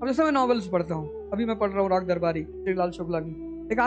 अब जैसे मैं नॉवेल्स पढ़ता हूँ, अभी मैं पढ़ रहा हूँ राग दरबारी श्रीलाल शुक्ला की। एक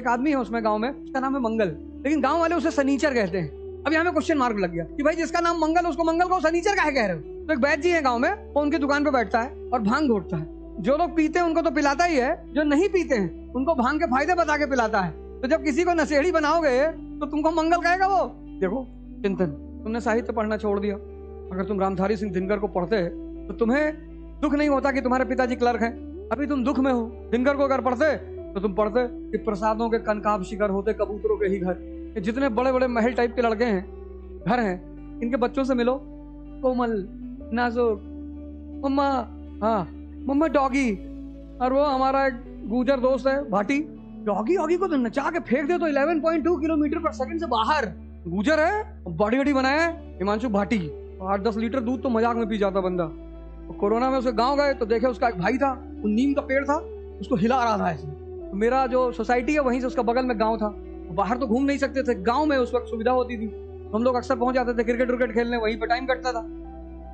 आदमी है उसमें गांव में, उसका नाम है मंगल, लेकिन गांव वाले उसे सनीचर कहते हैं। अब यहाँ में क्वेश्चन मार्क लग गया कि भाई जिसका नाम मंगल, उसको मंगल को सनीचर काहे कह रहे हो? तो एक वैद्य जी है गाँव में, वो उनकी दुकान पे बैठता है और भांग घोटता है। जो लोग पीते हैं उनको तो पिलाता ही है, जो नहीं पीते हैं उनको भांग के फायदे बता के पिलाता है। तो जब किसी को नशेड़ी बनाओगे तो तुमको मंगल कहेगा वो? देखो चिंतन, तुमने साहित्य पढ़ना छोड़ दिया। अगर तुम रामधारी सिंह दिनकर को पढ़ते तो तुम्हें दुख नहीं होता कि तुम्हारे पिताजी क्लर्क हैं। अभी तुम दुख में हो। दिनकर को अगर पढ़ते तो तुम पढ़ते कि प्रसादों के कनकाब शिखर होते कबूतरों के ही घर। जितने बड़े बड़े महल टाइप के लड़के हैं, घर हैं, इनके बच्चों से मिलो, कोमल, नाजुक, मम्मा, हाँ मम्मा डॉगी। और वो हमारा एक गुजर दोस्त है भाटी, डॉगी वॉगी को तो नचा के फेंक दे तो 11.2 किलोमीटर पर सेकंड से बाहर। गुजर है, बॉडी वडी बनाया है हिमांशु भाटी, 8-10 लीटर दूध तो मजाक में पी जाता बंदा। तो कोरोना में उसके गांव गए तो देखे उसका एक भाई था, वो नीम का पेड़ था, उसको हिला रहा था ऐसे। तो मेरा जो सोसाइटी है वहीं से उसका बगल में गांव था, बाहर तो घूम नहीं सकते थे, गांव में उस वक्त सुविधा होती थी, हम लोग अक्सर पहुंच जाते थे क्रिकेट विकेट खेलने, वहीं पे टाइम कटता था।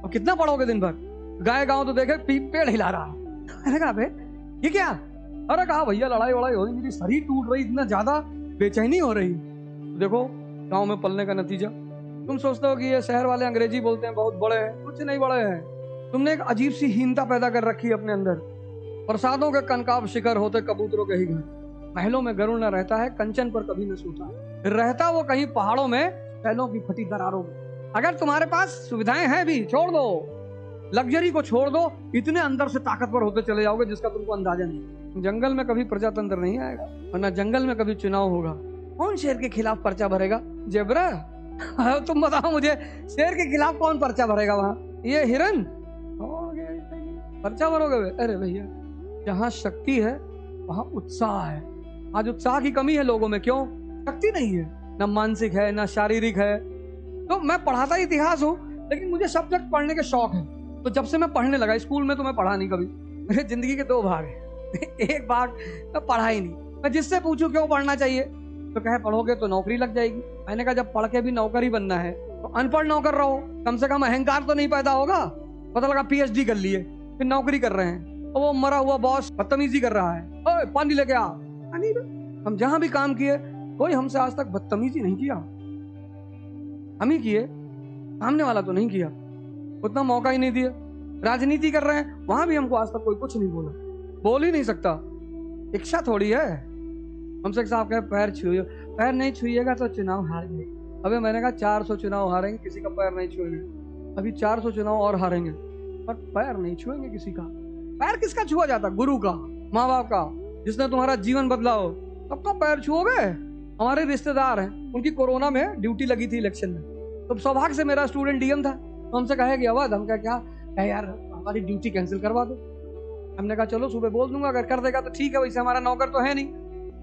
और कितना पढ़ोगे दिन भर, गए गाँव तो देखे पेड़ हिला रहा। मैंने कहा ये क्या? अरे कहा भैया लड़ाई वड़ाई हो रही, मेरी शरीर टूट रही, इतना ज्यादा बेचैनी हो रही। देखो गांव में पलने का नतीजा। तुम सोचते हो कि ये शहर वाले अंग्रेजी बोलते हैं, बहुत बड़े हैं, कुछ नहीं बड़े हैं। तुमने एक अजीब सी हीनता पैदा कर रखी है अपने अंदर। प्रसादों के कनकाब शिखर होते कबूतरों के ही घर। महलों में गरुड़ न रहता है, कंचन पर कभी न सोता, रहता वो कहीं पहाड़ों में फैलों की फटी दरारों में। अगर तुम्हारे पास सुविधाएं हैं भी, छोड़ दो, लग्जरी को छोड़ दो, इतने अंदर से ताकतवर होते चले जाओगे जिसका तुमको अंदाजा नहीं। जंगल में कभी प्रजातंत्र नहीं आएगा, और न जंगल में कभी चुनाव होगा। कौन शेर के खिलाफ पर्चा भरेगा? जेब्रा? तुम बताओ मुझे, शेर के खिलाफ कौन पर्चा भरेगा? वहां ये हिरन पर्चा भरोगे? अरे भैया, जहाँ शक्ति है वहां उत्साह है। आज उत्साह की कमी है लोगों में। क्यों? शक्ति नहीं है, ना मानसिक है ना शारीरिक है। तो मैं पढ़ाता इतिहास हूँ, लेकिन मुझे सब्जेक्ट पढ़ने के शौक है। तो जब से मैं पढ़ने लगा, स्कूल में तो मैं पढ़ा नहीं कभी, मेरे जिंदगी के 2 भाग हैं। एक भाग मैं पढ़ा ही नहीं। मैं जिससे पूछूं क्यों पढ़ना चाहिए तो कहे पढ़ोगे तो नौकरी लग जाएगी। मैंने कहा जब पढ़ के भी नौकर ही बनना है तो अनपढ़ नौकर रहो, कम से कम अहंकार तो नहीं पैदा होगा। पता लगा PhD कर लिए, फिर नौकरी कर रहे हैं, और वो मरा हुआ बॉस बदतमीजी कर रहा है, ओए पानी लेके आ। हम जहां भी काम किए, कोई हमसे आज तक बदतमीजी नहीं किया। हम ही किए, सामने वाला तो नहीं किया, उतना मौका ही नहीं दिया। राजनीति कर रहे हैं, वहां भी हमको आज तक कोई कुछ नहीं बोला, बोल ही नहीं सकता। इच्छा थोड़ी है। हमसे साहब कहे पैर छुइए, पैर नहीं छुइएगा तो चुनाव हार गए। अबे मैंने कहा 400 चुनाव हारेंगे, किसी का पैर नहीं छुएंगे। अभी 400 चुनाव और हारेंगे, पर पैर नहीं छुएंगे किसी का। पैर किसका छुआ जाता? गुरु का, माँ बाप का, जिसने तुम्हारा जीवन बदला हो, सबका पैर छुओगे? हमारे रिश्तेदार हैं, उनकी कोरोना में ड्यूटी लगी थी इलेक्शन में, तो सौभाग्य से मेरा स्टूडेंट DM था, तो हमसे कहे कि अवध, हम क्या यार हमारी ड्यूटी कैंसिल करवा दो। हमने कहा चलो सुबह बोल दूंगा, अगर कर देगा तो ठीक है, वैसे हमारा नौकर तो है नहीं,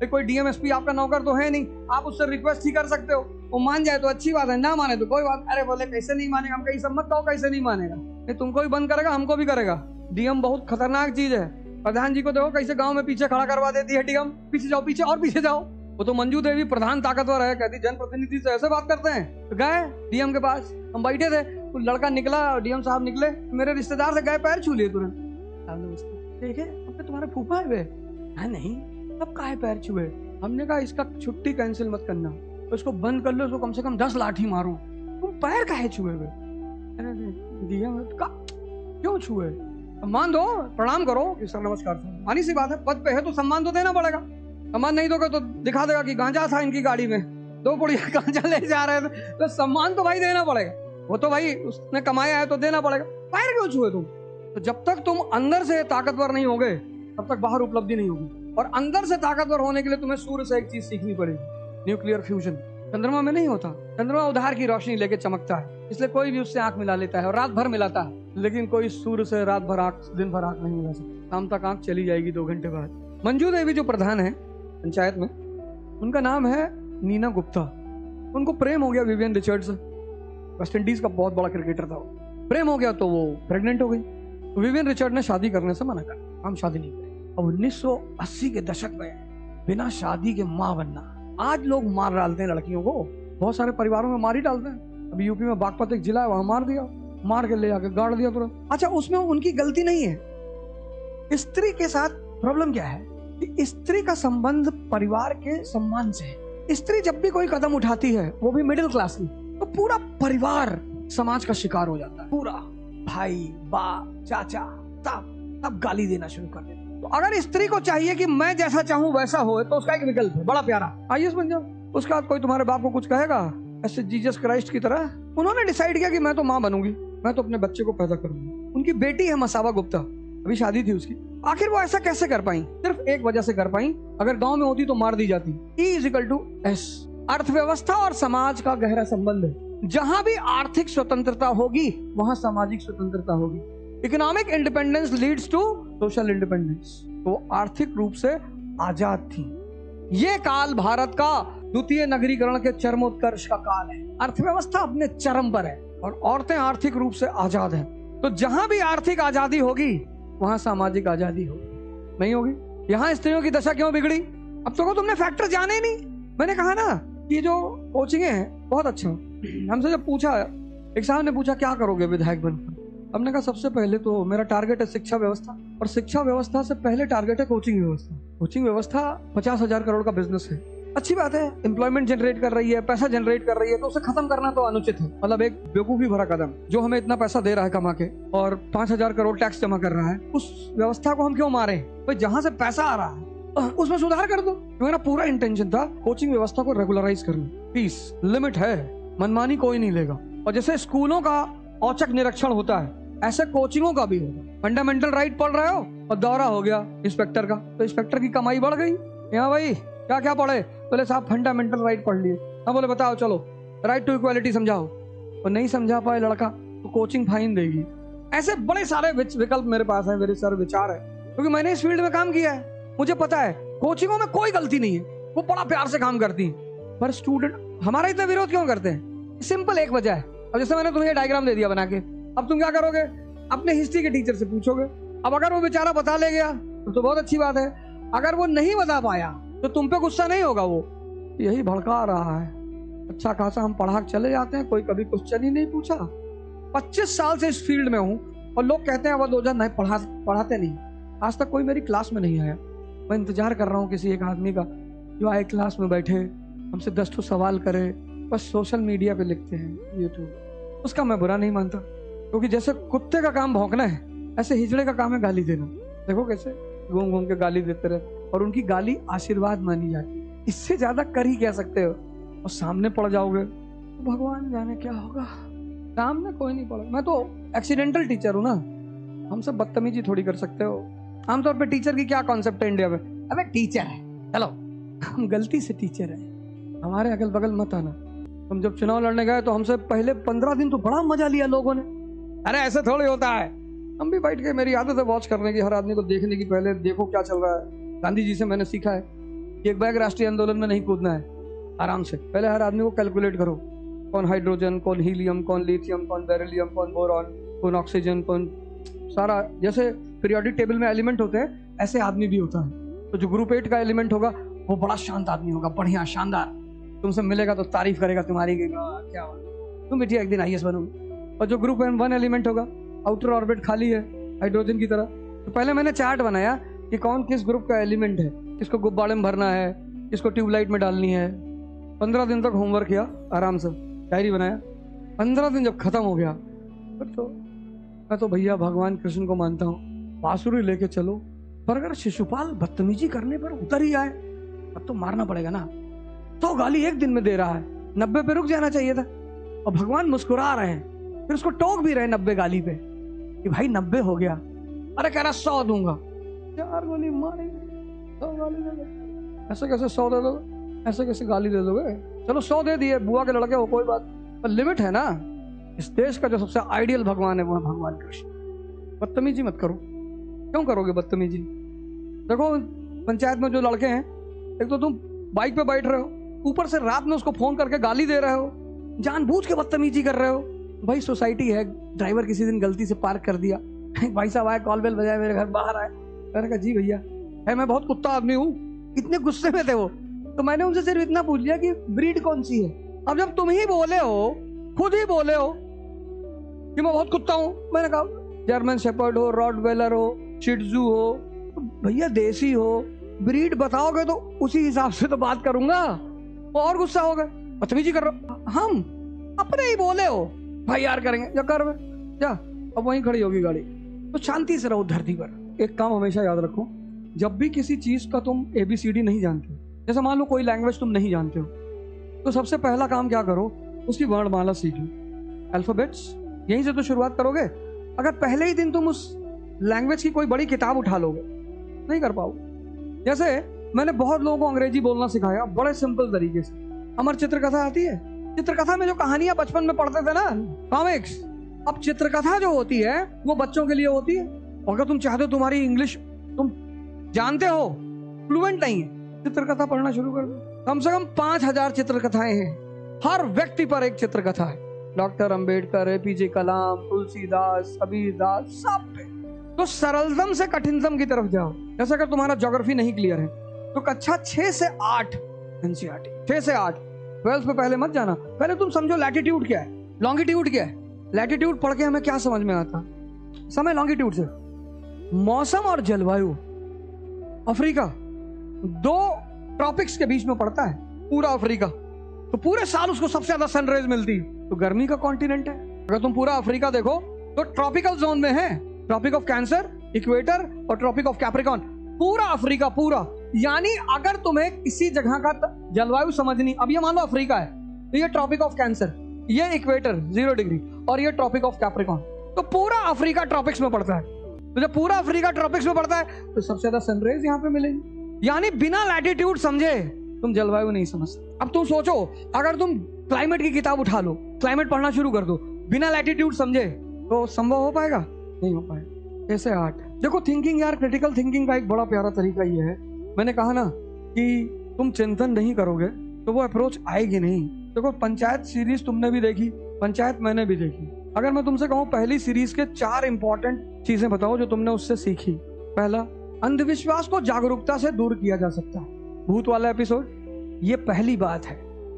कोई DM SP आपका नौकर तो है नहीं, आप उससे रिक्वेस्ट ही कर सकते हो, वो मान जाए तो अच्छी बात है, ना माने तो कोई बात। अरे बोले कैसे नहीं मानेगा? हम कहीं सब मत कहो कैसे नहीं मानेगा, ये तुमको भी बंद करेगा, हमको भी करेगा। DM बहुत खतरनाक चीज है। प्रधान जी को देखो कैसे गांव में पीछे खड़ा करवा देती है DM, पीछे जाओ, पीछे और पीछे जाओ। वो तो मंजू देवी प्रधान ताकतवर है, कहती जनप्रतिनिधि से ऐसे बात करते हैं। तो गए DM के पास, हम बैठे थे, तो लड़का निकला, DM साहब निकले, मेरे रिश्तेदार से गए, पैर छू लिए तुरंत। देखे अब तो तुम्हारे फूफा है वे? नहीं, तब काहे पैर छुए? हमने कहा इसका छुट्टी कैंसिल मत करना, तो इसको बंद कर लो, इसको कम से कम 10 लाठी मारो, तुम पैर काहे छुए वे? DM क्यों छुए? सम्मान दो, प्रणाम करो कि सर नमस्कार सर, मानी सी बात है, पद पे है तो सम्मान तो देना पड़ेगा। सम्मान नहीं दोगे तो दिखा देगा कि गांजा था इनकी गाड़ी में, 2 पुड़िया गांजा ले जा रहे थे, तो सम्मान तो भाई देना पड़ेगा। वो तो भाई उसने कमाया है तो देना पड़ेगा। पैर क्यों छुए तुम? तो जब तक तुम अंदर से ताकतवर नहीं होगे तब तक बाहर उपलब्धि नहीं होगी। और अंदर से ताकतवर होने के लिए तुम्हें सूर्य से एक चीज सीखनी पड़ेगी, न्यूक्लियर फ्यूजन। चंद्रमा में नहीं होता, चंद्रमा उधार की रोशनी लेके चमकता है, इसलिए कोई भी उससे आंख मिला लेता है और रात भर मिलाता है, लेकिन कोई सूर्य से रात भर आंख, दिन भर आंख नहीं मिला सकता। शाम तक आंख चली जाएगी 2 घंटे बाद। मंजू देवी जो प्रधान है पंचायत में, उनका नाम है नीना गुप्ता। उनको प्रेम हो गया विवियन रिचर्ड से, वेस्ट इंडीज का बहुत बड़ा क्रिकेटर था वो। प्रेम हो गया तो वो प्रेग्नेंट हो गई, तो विवियन रिचर्ड ने शादी करने से मना कर, हम शादी नहीं करें। अब 1980 के दशक में बिना शादी के माँ बनना, आज लोग मार डालते हैं लड़कियों को, बहुत सारे परिवारों में मार ही डालते हैं। अभी यूपी में बागपत एक जिला है, वहां मार दिया, मार के ले जाके गाड़ दिया तुरंत। अच्छा, उसमें उनकी गलती नहीं है, स्त्री के साथ प्रॉब्लम क्या है कि स्त्री का संबंध परिवार के सम्मान से है। स्त्री जब भी कोई कदम उठाती है, वो भी मिडिल क्लास की, तो पूरा परिवार समाज का शिकार हो जाता है। पूरा भाई, बाप, चाचा सब गाली देना शुरू कर देते। तो अगर स्त्री को चाहिए कि मैं जैसा चाहूं वैसा हो, तो उसका एक विकल्प है बड़ा प्यारा, आईएएस बन जाओ। उसके बाद कोई तुम्हारे बाप को कुछ कहेगा ऐसे जीसस क्राइस्ट की तरह, उन्होंने डिसाइड किया कि मैं तो माँ बनूंगी, मैं तो अपने बच्चे को पैदा करूंगी। उनकी बेटी है मसावा गुप्ता, अभी शादी थी उसकी। आखिर वो ऐसा कैसे कर पाई? सिर्फ एक वजह से कर पाई, अगर गांव में होती तो मार दी जाती। E=S। अर्थव्यवस्था और समाज का गहरा संबंध है। जहां भी आर्थिक स्वतंत्रता होगी, वहां सामाजिक स्वतंत्रता होगी। Economic independence leads to social independence. तो आर्थिक रूप से आजाद थी। ये काल भारत का द्वितीय नगरीकरण के चरमोत्कर्ष का काल है। अर्थव्यवस्था अपने चरम पर है और औरतें आर्थिक रूप से आजाद हैं। तो जहां भी आर्थिक आजादी होगी, वहां सामाजिक आजादी होगी। नहीं होगी? यहाँ स्त्रियों की दशा क्यों बिगड़ी? अब तो तुमने फैक्टर जाने ही नहीं। मैंने कहा ना, ये जो कोचिंग है बहुत अच्छा। हमसे जब पूछा, एक साहब ने पूछा क्या करोगे विधायक बनकर, हमने कहा सबसे पहले तो मेरा टारगेट है शिक्षा व्यवस्था, और शिक्षा व्यवस्था से पहले टारगेट है कोचिंग व्यवस्था। कोचिंग व्यवस्था 50,000 करोड़ का बिजनेस है, अच्छी बात है, एम्प्लॉयमेंट जनरेट कर रही है, पैसा जनरेट कर रही है, तो उसे खत्म करना तो अनुचित है। मतलब एक बेवकूफी भरा कदम, जो हमें इतना पैसा दे रहा है कमा के और 5,000 करोड़ टैक्स जमा कर रहा है, उस व्यवस्था को हम क्यों मारे? भाई जहां से पैसा आ रहा है उसमें सुधार कर दो। मेरा पूरा इंटेंशन था कोचिंग व्यवस्था को रेगुलराइज करना। फीस लिमिट है, मनमानी कोई नहीं लेगा। और जैसे स्कूलों का औचक निरीक्षण होता है, ऐसे कोचिंगों का भी होगा। फंडामेंटल राइट पढ़ रहे हो और दौरा हो गया इंस्पेक्टर का, तो इंस्पेक्टर की कमाई बढ़ गई। यहाँ भाई क्या क्या पढ़े? बोले साहब फंडामेंटल राइट पढ़ लिए। हाँ बोले बताओ, चलो राइट टू इक्वालिटी समझाओ। और नहीं समझा पाए लड़का तो कोचिंग फाइन देगी। ऐसे बड़े सारे विकल्प मेरे पास है, मेरे सारे विचार है, क्योंकि मैंने इस फील्ड में काम किया है। मुझे पता है कोचिंगों में कोई गलती नहीं है, वो बड़ा प्यार से काम करती है। पर स्टूडेंट हमारा इतना विरोध क्यों करते हैं? सिंपल एक वजह है। अब जैसे मैंने तुम्हें डायग्राम दे दिया बना के, अब तुम क्या करोगे? अपने हिस्ट्री के टीचर से पूछोगे। अब अगर वो बेचारा बता ले गया तो बहुत अच्छी बात है, अगर वो नहीं बता पाया तो तुम पे गुस्सा नहीं होगा। वो यही भड़का रहा है। अच्छा खासा हम पढ़ा चले जाते हैं, कोई कभी क्वेश्चन ही नहीं पूछा। 25 साल से इस फील्ड में हूँ और लोग कहते हैं वो नहीं पढ़ाते नहीं। आज तक कोई मेरी क्लास में नहीं आया। मैं इंतजार कर रहा हूँ किसी एक आदमी का जो आए क्लास में बैठे, हमसे 10 ठो सवाल करे। बस सोशल मीडिया पे लिखते हैं यूट्यूब। उसका मैं बुरा नहीं मानता, क्योंकि जैसे कुत्ते का काम भौंकना है, ऐसे हिजड़े का काम है गाली देना। देखो कैसे घूम घूम के गाली देते रहे, और उनकी गाली आशीर्वाद मानी जाती है। इससे ज्यादा कर ही कह सकते हो। और सामने पड़ जाओगे तो भगवान जाने क्या होगा। सामने कोई नहीं पड़ा। मैं तो एक्सीडेंटल टीचर हूँ ना, हमसे बदतमीजी थोड़ी कर सकते हो। आमतौर पे टीचर की क्या कॉन्सेप्ट है इंडिया में? अबे टीचर है, चलो हम गलती से टीचर है, हमारे अगल बगल मत आना। हम जब चुनाव लड़ने गए तो हमसे पहले 15 दिन तो बड़ा मजा लिया लोगों ने। अरे ऐसे थोड़ी होता है। हम भी बैठ के, मेरी आदत है वॉच करने की, हर आदमी को देखने की, पहले देखो क्या चल रहा है। गांधी जी से मैंने सीखा है कि एक बैग राष्ट्रीय आंदोलन में नहीं कूदना है, आराम से पहले हर आदमी को कैलकुलेट करो, कौन हाइड्रोजन, कौन हीलियम, कौन लिथियम, कौन बेरिलियम, कौन बोरॉन, कौन ऑक्सीजन, कौन सारा। जैसे पीरियोडिक टेबल में एलिमेंट होते हैं, ऐसे आदमी भी होता है। तो जो ग्रुप 8 का एलिमेंट होगा वो बड़ा शांत आदमी होगा, बढ़िया शानदार, तुमसे मिलेगा तो तारीफ करेगा तुम्हारी, क्या तुम बेटी एक दिन आईएएस बनोगे। और जो ग्रुप 1 एलिमेंट होगा, आउटर ऑर्बिट खाली है हाइड्रोजन की तरह। तो पहले मैंने चार्ट बनाया कि कौन किस ग्रुप का एलिमेंट है, किसको गुब्बारे में भरना है, किसको ट्यूबलाइट में डालनी है। 15 दिन तक होमवर्क किया आराम से, डायरी बनाया। 15 दिन जब खत्म हो गया फिर तो मैं तो भैया भगवान कृष्ण को मानता हूँ, बांसुरी लेके चलो। पर अगर शिशुपाल बदतमीजी करने पर उतर ही आए अब तो मारना पड़ेगा ना। तो गाली एक दिन में दे रहा है, 90 पे रुक जाना चाहिए था। और भगवान मुस्कुरा रहे हैं, फिर उसको टोक भी रहे 90 गाली पे कि भाई 90 हो गया। अरे कह रहा 100 दूंगा, 4 गोली मारेंगे, 100 गाली दे दो। ऐसे कैसे 100 दे दोगे? ऐसे कैसे गाली दे दोगे? चलो 100 दे दिए, बुआ के लड़के हो, कोई बात, पर लिमिट है ना। इस देश का जो सबसे आइडियल भगवान है वो है भगवान कृष्ण। बदतमीजी मत करो। क्यों करोगे बदतमीजी? देखो पंचायत में जो लड़के हैं, एक तो तुम बाइक पे बैठ रहे हो, ऊपर से रात में उसको फोन करके गाली दे रहे हो, जानबूझ के बदतमीजी कर रहे हो। भाई सोसाइटी है, ड्राइवर किसी दिन गलती से पार्क कर दिया, भाई साहब आए, कॉल बेल बजाए, मेरे घर बाहर आए, मैंने कहा जी भैया है, मैं बहुत कुत्ता आदमी हूँ। इतने गुस्से में थे वो, तो मैंने उनसे सिर्फ इतना पूछ लिया कि ब्रीड कौन सी है। अब जब तुम ही बोले हो, खुद ही बोले हो कि मैं बहुत कुत्ता हूँ, मैंने कहा जर्मन शेपर्ड हो, रॉटवेलर हो, चिट्जू हो, तो भैया देसी हो, ब्रीड बताओगे तो उसी हिसाब से तो बात करूंगा। वो और गुस्सा हो गए, बदतमीजी कर रहे हो, हम अपने ही बोले हो भाई यार करेंगे, जा कर जा, अब वहीं खड़ी होगी गाड़ी। तो शांति से रहो धरती पर। एक काम हमेशा याद रखो, जब भी किसी चीज का तुम ABCD नहीं जानते, जैसे मान लो कोई लैंग्वेज तुम नहीं जानते हो, तो सबसे पहला काम क्या करो, उसकी वर्णमाला सीख लो, अल्फाबेट्स, यहीं से तो शुरुआत करोगे। अगर पहले ही दिन तुम उस लैंग्वेज की कोई बड़ी किताब उठा लोगे, नहीं कर पाओगे। जैसे मैंने बहुत लोगों को अंग्रेजी बोलना सिखाया बड़े सिंपल तरीके से। अमर चित्रकथा आती है, चित्रकथा में जो कहानियां बचपन में पढ़ते थे ना, कॉमिक्स, अब चित्रकथा जो होती है वो बच्चों के लिए होती है। अगर तुम चाहते हो तुम्हारी इंग्लिश तुम जानते हो, फ्लुएंट नहीं है, चित्रकथा पढ़ना शुरू कर दो। कम से कम 5000 चित्रकथाएं हैं, हर व्यक्ति पर एक चित्रकथा है। डॉक्टर अंबेडकर, APJ कलाम, तुलसीदास, कबीरदास, सब पे। तो सरलतम से कठिनतम की तरफ जाओ। जैसे अगर तुम्हारा ज्योग्राफी नहीं क्लियर है तो कक्षा 6 से 8 NCERT, 6 से 8, 12th में पहले मत जाना। पहले तुम समझो लैटिट्यूड क्या है, लॉन्गिट्यूड क्या है। लैटिट्यूड पढ़ के हमें क्या समझ में आता, समय लॉन्गिट्यूड से मौसम और जलवायु। अफ्रीका 2 ट्रॉपिक्स के बीच में पड़ता है, पूरा अफ्रीका, तो पूरे साल उसको सबसे ज्यादा सनरेज मिलती है, तो गर्मी का कॉन्टिनेंट है। अगर तुम पूरा अफ्रीका देखो तो ट्रॉपिकल जोन में है, ट्रॉपिक ऑफ कैंसर, इक्वेटर और ट्रॉपिक ऑफ कैप्रिकॉन, पूरा अफ्रीका पूरा। यानी अगर तुम्हें किसी जगह का जलवायु समझनी, अब ये मान लो अफ्रीका है तो ये ट्रॉपिक ऑफ कैंसर, ये इक्वेटर 0 डिग्री और ये ट्रॉपिक ऑफ कैप्रिकॉन, तो पूरा अफ्रीका ट्रॉपिक्स में पड़ता है। तो जब पूरा अफ्रीका ट्रॉपिक्स में पड़ता है तो सबसे ज्यादा सनरेज यहाँ पे मिलेगी। यानी बिना लैटिट्यूड समझे तुम जलवायु नहीं समझ सकते। अब तुम सोचो, अगर तुम क्लाइमेट की किताब उठा लो, क्लाइमेट पढ़ना शुरू कर दो बिना लैटिट्यूड समझे, तो संभव हो पाएगा? नहीं हो पाएगा। कैसे 8 देखो, थिंकिंग यार, क्रिटिकल थिंकिंग का एक बड़ा प्यारा तरीका ये है, मैंने कहा ना कि तुम चिंतन नहीं करोगे तो वो अप्रोच आएगी नहीं। देखो पंचायत सीरीज तुमने भी देखी, पंचायत मैंने भी देखी। अगर मैं तुमसे कहूँ पहली सीरीज के 4 इंपॉर्टेंट चीजें बताओ जो तुमने उससे सीखी। पहला, अंधविश्वास को जागरूकता से दूर किया जा सकता है, भूत वाला एपिसोड, ये पहली बात है।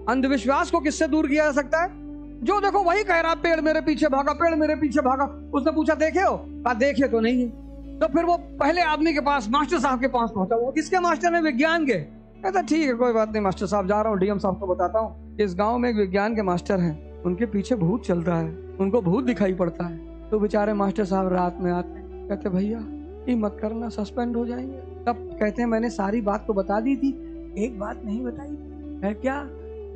अंधविश्वास को किससे दूर किया जा सकता है? जो देखो वही कह रहा पेड़ मेरे पीछे भागा, पेड़ मेरे पीछे भागा। उसने पूछा देखे हो? कहा देखे तो नहीं है। तो फिर वो पहले आदमी के पास, मास्टर साहब के पास पहुंचा। वो किसके मास्टर ने? विज्ञान के। कहता ठीक है कोई बात नहीं मास्टर साहब, जा रहा हूँ DM साहब को बताता हूँ इस गांव में एक विज्ञान के मास्टर हैं, उनके पीछे भूत चलता है, उनको भूत दिखाई पड़ता है। तो बेचारे मास्टर साहब रात में आते, कहते भैया ये मत करना, सस्पेंड हो जाएंगे। तब कहते हैं मैंने सारी बात तो बता दी थी, एक बात नहीं बताई है। क्या?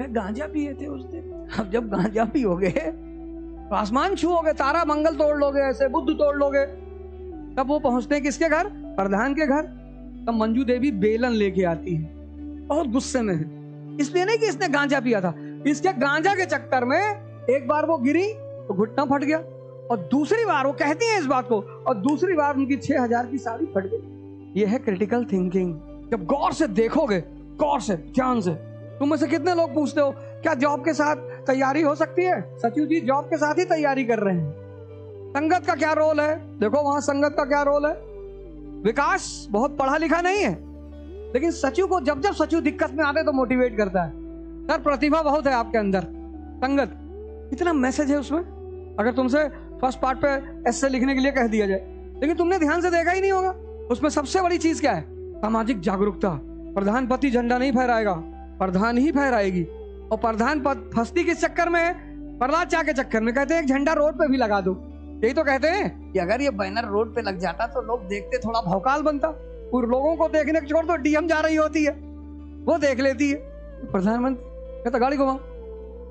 गांजा पिए थे उस दिन। अब जब गांजा पियोगे तो आसमान छूओगे, तारा मंगल तोड़ लोगे, ऐसे बुद्ध तोड़ लोगे। तब वो पहुंचते हैं किसके घर? प्रधान के घर। तब मंजू देवी बेलन लेके आती है, बहुत गुस्से में है। इसलिए नहीं कि इसने गांजा पिया था, इसके गांजा के चक्कर में एक बार वो गिरी तो घुटना फट गया, और दूसरी बार वो कहती है इस बात को, और दूसरी बार उनकी 6000 की साड़ी फट गई। ये है क्रिटिकल थिंकिंग। जब गौर से देखोगे, गौर से, ध्यान से। तुम में से कितने लोग पूछते हो क्या जॉब के साथ तैयारी हो सकती है? सचिव जी जॉब के साथ ही तैयारी कर रहे हैं। संगत का क्या रोल है? देखो वहां संगत का क्या रोल है। विकास बहुत पढ़ा लिखा नहीं है, लेकिन सचिव को जब जब सचिव दिक्कत में आते तो मोटिवेट करता है, सर प्रतिभा बहुत है आपके अंदर। संगत इतना मैसेज है उसमें। अगर तुमसे फर्स्ट पार्ट पे ऐसे लिखने के लिए कह दिया जाए, लेकिन तुमने ध्यान से देखा ही नहीं होगा। उसमें सबसे बड़ी चीज क्या है? सामाजिक जागरूकता। प्रधानपति झंडा नहीं फहराएगा, प्रधान ही फहराएगी। और प्रधान पद फंसती किस चक्कर में है? प्रहलाद चा के चक्कर में। कहते हैं एक झंडा रोड पे भी लगा दो। यही तो कहते हैं कि अगर ये बैनर रोड पे लग जाता तो लोग देखते, थोड़ा भौकाल बनता। और लोगों को देखने छोड़ दो, DM जा रही होती है वो देख लेती है। प्रधानमंत्री कहता गाड़ी घुमाओ।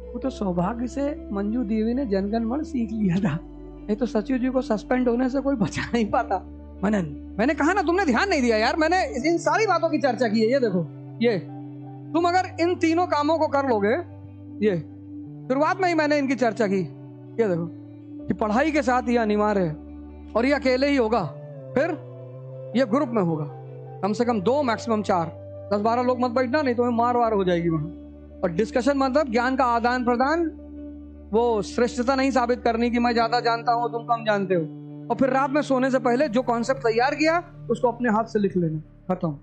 वो तो सौभाग्य से मंजू देवी ने जनगण मन सीख लिया था, नहीं तो सचिव जी को सस्पेंड होने से कोई बचा नहीं पाता। मैंने कहा ना, तुमने ध्यान नहीं दिया यार। मैंने इन सारी बातों की चर्चा की है। ये देखो, ये तुम अगर इन तीनों कामों को कर लोगे, ये शुरुआत में ही मैंने इनकी चर्चा की। ये देखो कि पढ़ाई के साथ ये अनिवार्य है, और ये अकेले ही होगा, फिर ये ग्रुप में होगा। कम से कम 2 मैक्सिमम 4, 10-12 लोग मत बैठना, नहीं तो मार वार हो जाएगी वहां। और डिस्कशन मतलब ज्ञान का आदान प्रदान, वो श्रेष्ठता नहीं साबित करनी कि मैं ज्यादा जानता हूं तुम कम जानते हो। और फिर रात में सोने से पहले जो कॉन्सेप्ट तैयार किया उसको अपने हाथ से लिख लेना, खत्म।